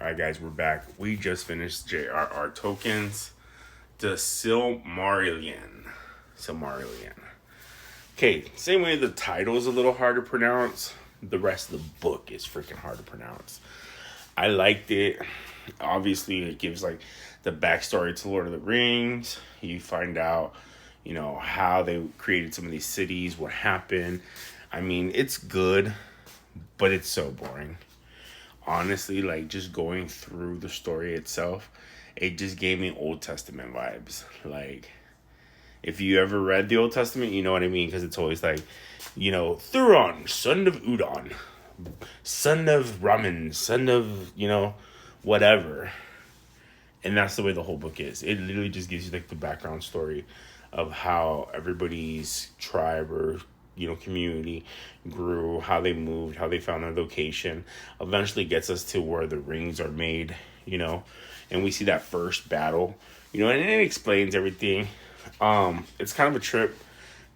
All right, guys, we're back. We just finished J.R.R. Tolkien's The Silmarillion. Silmarillion. Okay, same way the title is a little hard to pronounce, the rest of the book is freaking hard to pronounce. I liked it. Obviously, it gives like the backstory to Lord of the Rings. You find out, how they created some of these cities, what happened. I mean, it's good, but it's so boring. Honestly, like just going through the story itself, it just gave me Old Testament vibes. Like, if you ever read the Old Testament, you know what I mean, because it's always like, Thuron, son of Udon, son of Raman, son of, whatever. And that's the way the whole book is. It literally just gives you like the background story of how everybody's tribe or community grew, how they moved, how they found their location. Eventually gets us to where the rings are made, and we see that first battle, and it explains everything. It's kind of a trip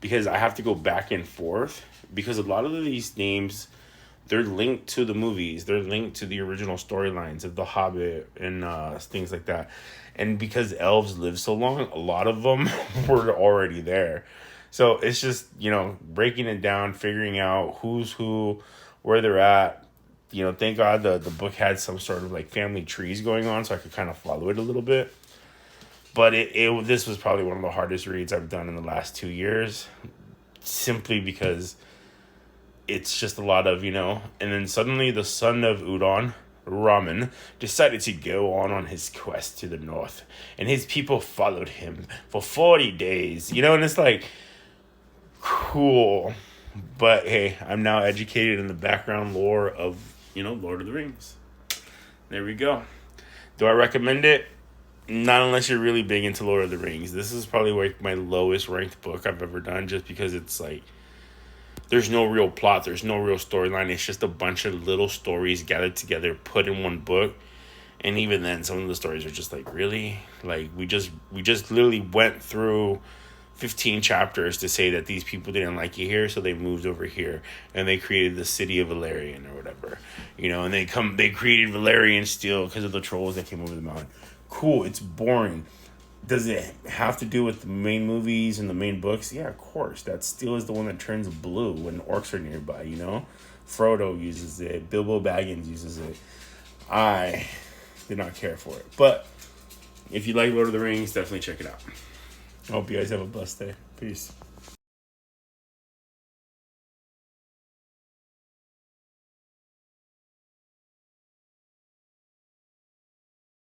because I have to go back and forth because a lot of these names, they're linked to the movies. They're linked to the original storylines of The Hobbit and things like that. And because elves live so long, a lot of them were already there. So it's just, breaking it down, figuring out who's who, where they're at. Thank God the book had some sort of like family trees going on so I could kind of follow it a little bit. But this was probably one of the hardest reads I've done in the last 2 years. Simply because it's just a lot of, and then suddenly the son of Udon, Raman, decided to go on his quest to the north. And his people followed him for 40 days, and it's like, cool. But hey, I'm now educated in the background lore of, Lord of the Rings. There we go. Do I recommend it? Not unless you're really big into Lord of the Rings. This is probably like my lowest ranked book I've ever done, just because it's like, there's no real plot, there's no real storyline. It's just a bunch of little stories gathered together, put in one book. And even then, some of the stories are just like, really? Like, we just literally went through 15 chapters to say that these people didn't like you here, so they moved over here and they created the city of Valerian or whatever, and they created Valerian steel because of the trolls that came over the mountain. Cool. It's boring. Does it have to do with the main movies and the main books? Yeah, of course. That steel is the one that turns blue when orcs are nearby, Frodo uses it. Bilbo Baggins uses it. I did not care for it. But if you like Lord of the Rings, definitely check it out. I hope you guys have a blessed day. Peace.